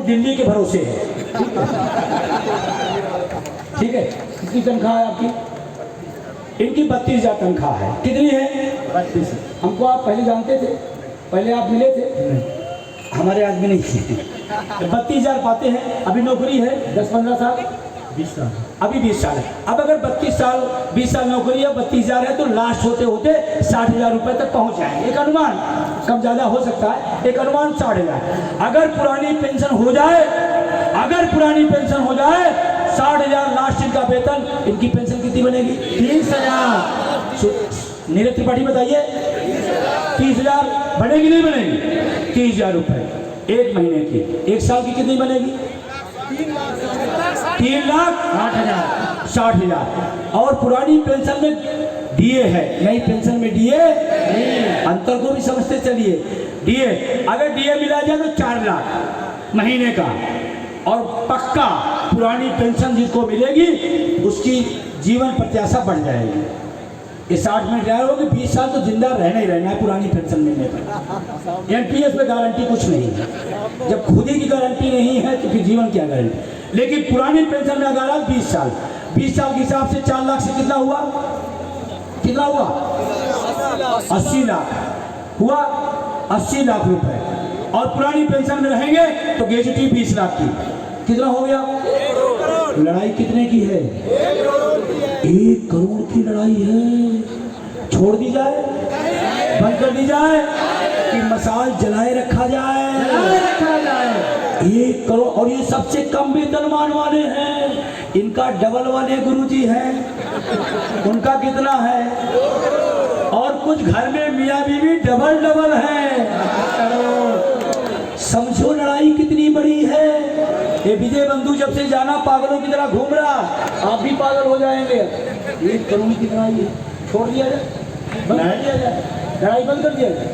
दिल्ली के भरोसे है। ठीक है, कितनी तनख्वाह है आपकी? इनकी 32,000 तनख्वाह है। कितनी है? 32। हमको आप पहले जानते थे? पहले आप मिले थे? हमारे आदमी नहीं थे। 32,000 पाते हैं। अभी नौकरी है 10-15 साल, 20 साल, अभी 20 साल है। अब अगर 20 साल नौकरी है, 32,000 है, तो लास्ट होते होते 60,000 रुपये तक पहुंच जाएंगे। एक अनुमान, कम ज़्यादा हो सकता है, एक अनुमान 60,000। अगर पुरानी पेंशन हो जाए, 60,000 लास्ट इनका वेतन, इनकी पेंशन कितनी बनेगी? 30,000। नीरज त्रिपाठी बताइए, 30,000 बनेगी नहीं बनेगी? 30,000 रुपये एक महीने की। एक साल की कितनी बनेगी? 3,60,000। और पुरानी पेंशन में डीए है, नई पेंशन में डीए, अंतर को भी समझते चलिए। डीए, अगर डीए मिला जाए तो 4 लाख महीने का। और पक्का पुरानी पेंशन जिसको मिलेगी उसकी जीवन प्रत्याशा बढ़ जाएगी। ये 60 में रिटायर होगी, 20 साल तो जिंदा रहना ही रहना है पुरानी पेंशन मिलने पर। एनपीएस में गारंटी कुछ नहीं है। जब खुद ही की गारंटी नहीं है तो फिर जीवन क्या गारंटी? लेकिन पुरानी पेंशन में अगर आज 20 साल के हिसाब से 4 लाख से कितना हुआ? 80 लाख हुआ, 80 लाख रुपए। और पुरानी पेंशन में रहेंगे तो गेजिटी 20 लाख की। कितना हो गया? लड़ाई कितने की है? 1 करोड़ की लड़ाई है। छोड़ दी जाए, बंद कर दी जाए कि मसाल जलाए रखा जाए? 1 करोड़। और ये सबसे कम वेतनमान वाले हैं। इनका डबल वाले गुरुजी हैं, उनका कितना है? और कुछ घर में मियाँ बीवी डबल है। समझो लड़ाई कितनी बड़ी है। ये विजय बंधु जब से जाना पागलों की तरह घूम रहा, आप भी पागल हो जाएंगे। 1 करोड़ की लड़ाई है, छोड़ दिया जाए, बंद कर दिया जाए, लड़ाई बंद कर दिया जाए।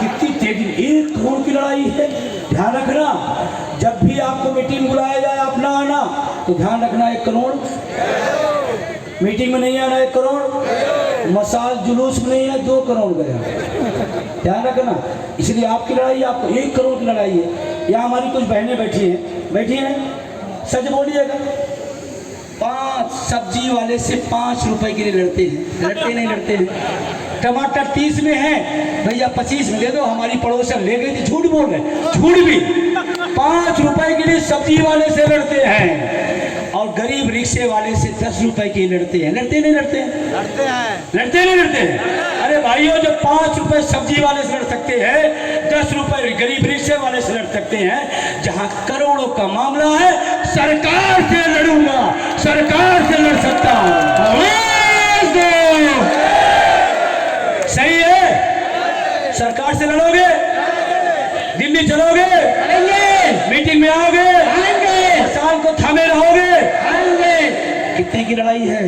कितनी तेजी, 1 करोड़ की लड़ाई है। ध्यान रखना, जब भी आपको मीटिंग बुलाया जाए आप ना आना, तो ध्यान रखना 1 करोड़। मीटिंग में नहीं आना 1 करोड़। मसाल जुलूस में नहीं है 2 करोड़ गया। ध्यान रखना, इसलिए आपकी लड़ाई, आपको 1 करोड़ की लड़ाई है। यहाँ हमारी कुछ बहनें बैठी हैं, सच बोलिएगा। 5 सब्जी वाले से 5 रुपए के लिए लड़ते नहीं लड़ते हैं। टमाटर 30 में है, भैया 25 में दे दो। हमारी पड़ोसन ले गई थी, झूठ बोल रहे, झूठ भी। 5 रुपए के लिए सब्जी वाले से लड़ते हैं और गरीब रिक्शे वाले से 10 रुपए के लड़ते हैं। लड़ते नहीं लड़ते हैं। अरे भाइयों, जब 5 रुपए सब्जी वाले से लड़ सकते हैं, 10 रुपए गरीब रिक्शे वाले से लड़ सकते हैं, जहां करोड़ों का मामला है, सरकार से लड़ूंगा, सरकार से लड़ सकता हूं। सही है? सरकार से लड़ोगे, दिल्ली चलोगे, मीटिंग में आओगे, शाम को थामे रहोगे। कितने की लड़ाई है?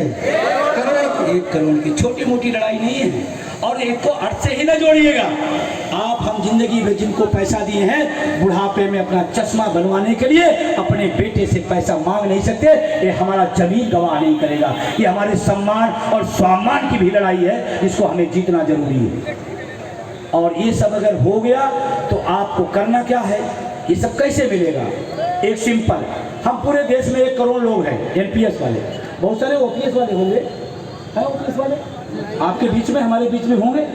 1 करोड़ की। छोटी मोटी लड़ाई नहीं है। और एक को अर्थ से ही न जोड़िएगा। आप, हम जिंदगी में जिनको पैसा दिए हैं, बुढ़ापे में अपना चश्मा बनवाने के लिए अपने बेटे से पैसा मांग नहीं सकते। ये हमारा जमीन गवाह नहीं करेगा। ये हमारे सम्मान और स्वाभिमान की भी लड़ाई है, जिसको हमें जीतना जरूरी है। और ये सब अगर हो गया तो आपको करना क्या है? ये सब कैसे मिलेगा? एक सिंपल, हम पूरे देश में 1 करोड़ लोग हैं एनपीएस वाले, बहुत सारे ओपीएस वाले होंगे, है ओपीएस वाले आपके बीच में, हमारे बीच में होंगे,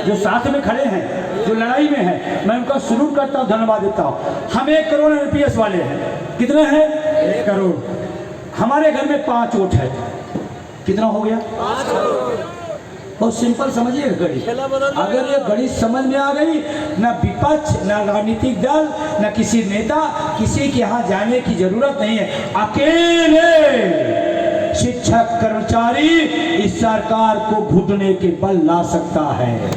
जो साथ में खड़े हैं, जो लड़ाई में हैं। मैं उनका सलूट करता हूँ, धन्यवाद देता हूँ। हम 1 करोड़ एनपीएस वाले हैं। कितने हैं? 1 करोड़। हमारे घर में 5 वोट है। कितना हो गया? 5 करोड़। बहुत सिंपल समझिएगा गणित। अगर ये गणित समझ में आ गई, ना विपक्ष, ना राजनीतिक दल, ना किसी नेता, किसी के यहाँ जाने की जरूरत नहीं है। अकेले शिक्षक कर्मचारी इस सरकार को घुटने के बल ला सकता है।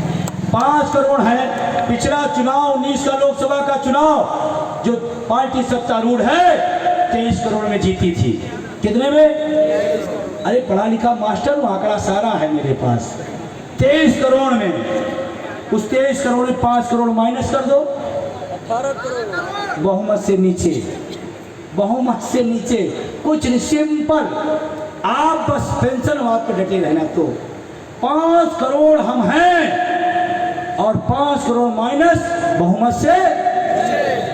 5 करोड़ है। पिछला चुनाव 19 का लोकसभा का चुनाव, जो पार्टी सत्तारूढ़ है, 23 करोड़ में जीती थी। कितने में? अरे पढ़ा लिखा मास्टर हूँ, आंकड़ा सारा है मेरे पास। 23 करोड़ में, उस 23 करोड़ में 5 करोड़ माइनस कर दो, 18 करोड़। बहुमत से नीचे कुछ नहीं, सिंपल। आप बस पेंशन बात पर डटे रहना। तो 5 करोड़ हम हैं और 5 करोड़ माइनस बहुमत से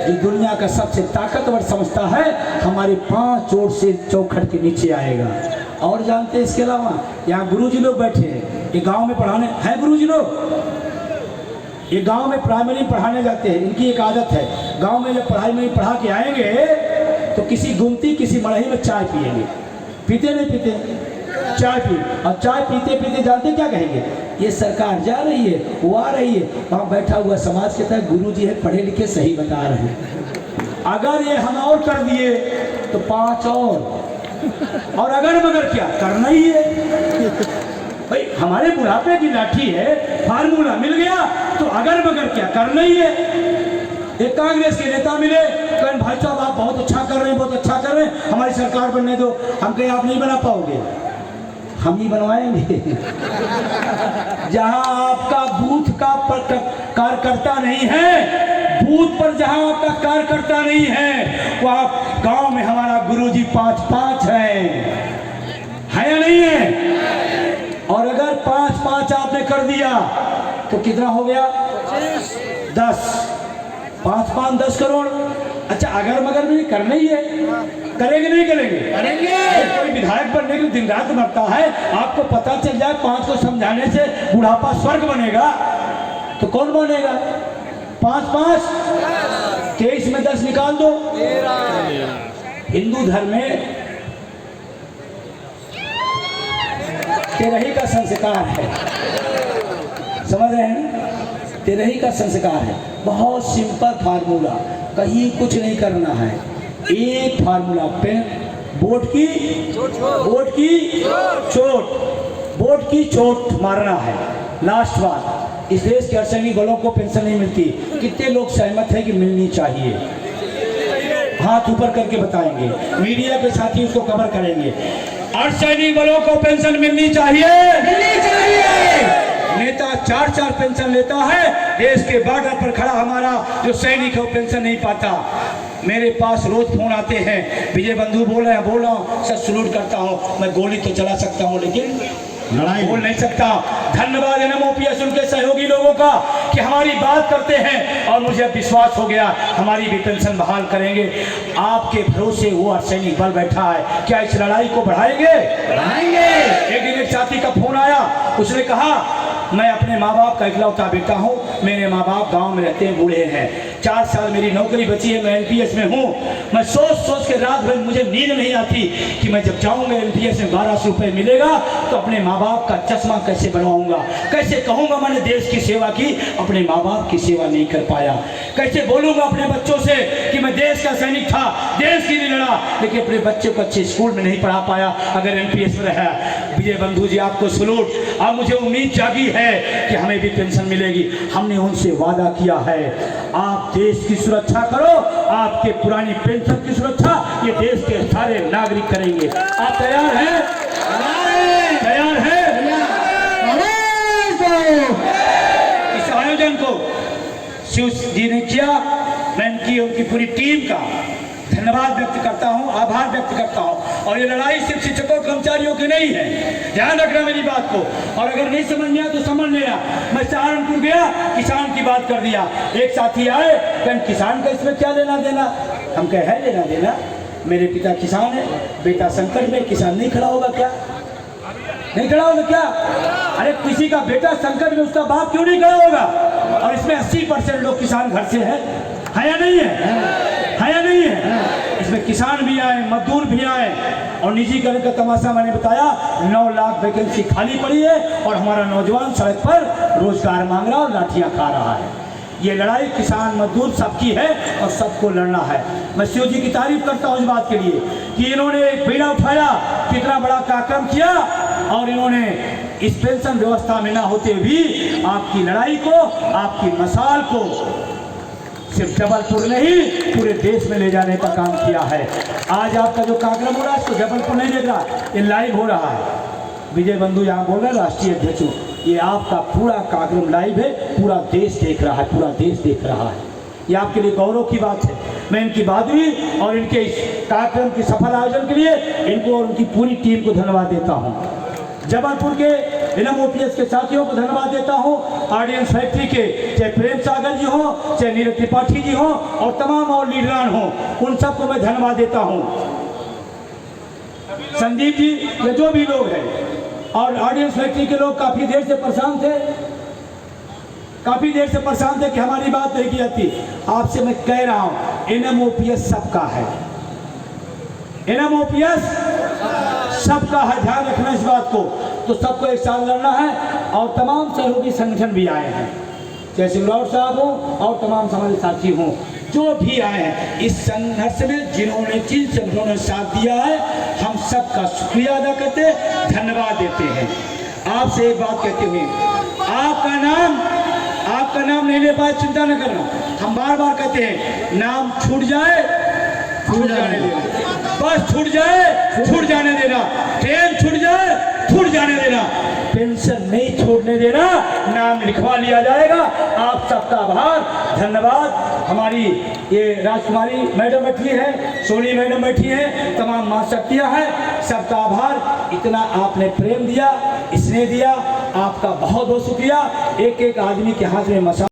जो दुनिया का सबसे ताकतवर समझता है हमारे 5 जोड़ से चौखट के नीचे आएगा। और जानते हैं इसके अलावा यहाँ गुरुजी लोग बैठे हैं, ये गांव में पढ़ाने हैं गुरुजी लोग, ये गांव में प्राइमरी पढ़ाने जाते हैं। इनकी एक आदत है, गांव में जब पढ़ाई में पढ़ा के आएंगे तो किसी गुमती किसी मड़ही में चाय पिएंगे। पीते नहीं पीते चाय पी, और चाय पीते पीते जानते क्या कहेंगे, ये सरकार जा रही है वो आ रही है, वहाँ बैठा हुआ समाज कहता है गुरुजी है पढ़े लिखे सही बता रहे हैं। अगर ये हम और कर दिए तो 5 और अगर मगर क्या करना ही है भाई, हमारे बुढ़ापे की लाठी है, फार्मूला मिल गया तो अगर मगर क्या करना ही है। एक कांग्रेस के नेता मिले, कहें भाई साहब आप बहुत अच्छा कर रहे हैं, बहुत अच्छा कर रहे हैं, हमारी सरकार बनने दो। हम कहें आप नहीं बना पाओगे, हम ही बनवाएंगे। जहां आपका बूथ का कार्यकर्ता नहीं है, बूथ पर जहां आपका कार्यकर्ता नहीं है, वहां गांव में हमारा गुरुजी 5-5 है या नहीं है। और अगर 5-5 आपने कर दिया तो कितना हो गया, 10, 5-5 10 करोड़। अच्छा अगर मगर भी करना ही है, करेंगे नहीं करेंगे, करेंगे। कोई विधायक बनने के दिन रात मरता है, आपको पता चल जाए 5 को समझाने से बुढ़ापा स्वर्ग बनेगा तो कौन बनेगा। 5-5 23 में 10 निकाल दो। हिंदू धर्म में तेरही का संस्कार है, समझ रहे हैं, तेरही का संस्कार है। बहुत सिंपल फार्मूला, कहीं कुछ नहीं करना है, एक फार्मूला पे बोट की चोट मारना है। लास्ट बात, इस देश के अर्धसैनिक बलों को पेंशन नहीं मिलती, कितने लोग सहमत है कि मिलनी चाहिए, हाथ ऊपर करके बताएंगे, मीडिया के साथी उसको कवर करेंगे। अर्धसैनिक बलों को पेंशन मिलनी चाहिए, मिलनी चाहिए। नेता 4-4 पेंशन लेता है, देश के बॉर्डर पर खड़ा हमारा जो सैनिक है वो पेंशन नहीं पाता। मेरे पास रोज फोन आते हैं, विजय बंधु बोल रहे हैं, बोल रहा हूँ सर, सलूट करता हूँ, मैं गोली तो चला सकता हूँ लेकिन लड़ाई बोल नहीं सकता। धन्यवाद NMOPS उनके सहयोगी लोगों का कि हमारी बात करते हैं और मुझे अब विश्वास हो गया हमारी भी पेंशन बहाल करेंगे। आपके भरोसे वो अर्धसैनिक बल बैठा है, क्या इस लड़ाई को बढ़ाएंगे? एक दिन एक साथी का फोन आया, उसने कहा मैं अपने माँ बाप का इकलौता बेटा हूँ, मेरे माँ बाप गांव में रहते हैं, बूढ़े हैं, 4 साल मेरी नौकरी बची है, मैं NPS में हूँ, मैं सोच के रात भर मुझे नींद नहीं आती कि मैं जब जाऊँगा NPS में 1200 रुपये मिलेगा तो अपने माँ बाप का चश्मा कैसे बनवाऊँगा, कैसे कहूँगा मैंने देश की सेवा की, अपने माँ बाप की सेवा नहीं कर पाया, कैसे बोलूँगा अपने बच्चों से कि मैं देश का सैनिक था, देश के लिए लड़ा, लेकिन अपने बच्चों को अच्छे स्कूल में नहीं पढ़ा पाया अगर NPS में रहा। विजय बंधु जी आपको सलूट। अब मुझे उम्मीद जागी है कि हमें भी पेंशन मिलेगी। हमने उनसे वादा किया है, आप देश की सुरक्षा करो, आपके पुरानी पेंशन की सुरक्षा ये देश के सारे नागरिक करेंगे। आप तैयार हैं? तैयार हैं? इस आयोजन को शिव जी ने किया, मैं उनकी पूरी टीम का धन्यवाद व्यक्त करता हूं, आभार व्यक्त करता हूं। और ये लड़ाई सिर्फ शिक्षकों कर्मचारियों की नहीं है, ध्यान रखना मेरी बात को, और अगर नहीं समझ में आया तो समझ लेना। मैं सहारनपुर गया, किसान की बात कर दिया, एक साथी आए, कहें किसान का इसमें क्या लेना देना, हम कहे है लेना देना, मेरे पिता किसान है, बेटा संकट में, किसान नहीं खड़ा होगा क्या, नहीं खड़ा होगा क्या? अरे किसी का बेटा संकट में, उसका बाप क्यों नहीं खड़ा होगा? और इसमें 80% लोग किसान घर से है या नहीं है या नहीं है? इसमें किसान भी आए, मजदूर भी आए, और निजीकरण का तमाशा मैंने बताया, 9 लाख वैकेंसी खाली पड़ी है और हमारा नौजवान सड़क पर रोजगार मांग रहा और लाठियां खा रहा है। ये लड़ाई किसान मजदूर सबकी है और सबको लड़ना है। मैं शिव जी की तारीफ करता हूँ इस बात के लिए कि इन्होंने एक बीड़ा उठाया, कितना बड़ा कार्यक्रम किया, और इन्होंने इस पेंशन व्यवस्था में ना होते भी आपकी लड़ाई को, आपकी मसाल को सिर्फ जबलपुर नहीं पूरे देश में ले जाने का काम किया है। आज आपका जो कार्यक्रम हो रहा है इसको जबलपुर नहीं देख रहा, ये लाइव हो रहा है। विजय बंधु यहाँ बोल रहे हैं राष्ट्रीय अध्यक्ष, ये आपका पूरा कार्यक्रम लाइव है, पूरा देश देख रहा है, पूरा देश देख रहा है। ये आपके लिए गौरव की बात है। मैं इनकी बहादुरी और इनके इस कार्यक्रम के सफल आयोजन के लिए इनको और उनकी पूरी टीम को धन्यवाद देता हूँ। जबलपुर के इनम ओपीएस के साथियों को धन्यवाद देता हूँ। ऑडियंस फैक्ट्री के चाहे प्रेम सागर जी हो, चाहे नीरज त्रिपाठी जी हो और तमाम और लीडरान हो, उन सबको मैं धन्यवाद देता हूँ। संदीप जी, ये जो भी लोग हैं और ऑडियंस फैक्ट्री के लोग काफ़ी देर से परेशान थे, कि हमारी बात नहीं की जाती। आपसे मैं कह रहा हूँ, इनम ओपीएस सबका है, इनम ओपीएस सबका है, ध्यान रखना इस बात को। तो सबको एक साथ लड़ना है और तमाम सहयोगी संगठन भी आए हैं, चाहे सिंगरौर साहब हो और तमाम समाज साथी हों, जो भी आए हैं इस संघर्ष में, जिन्होंने जिन संगठनों ने साथ दिया है, हम सबका शुक्रिया अदा करते, धन्यवाद देते हैं। आपसे एक बात कहते हुए, आपका नाम नहीं ले पाए चिंता न करना, हम बार बार कहते हैं, नाम छूट जाए छूट जाने देना, बस छूट जाए छूट जाने देना, ट्रेन छूट जाए छूट जाने देना, पेंशन नहीं छोड़ने देना, नाम लिखवा लिया जाएगा। आप सबका आभार, धन्यवाद। हमारी ये राजकुमारी मैडम बैठी है, सोनी मैडम बैठी है, तमाम माँ शक्तियाँ हैं, सबका आभार। इतना आपने प्रेम दिया, स्नेह दिया, आपका बहुत बहुत शुक्रिया। एक एक आदमी के हाथ में मसा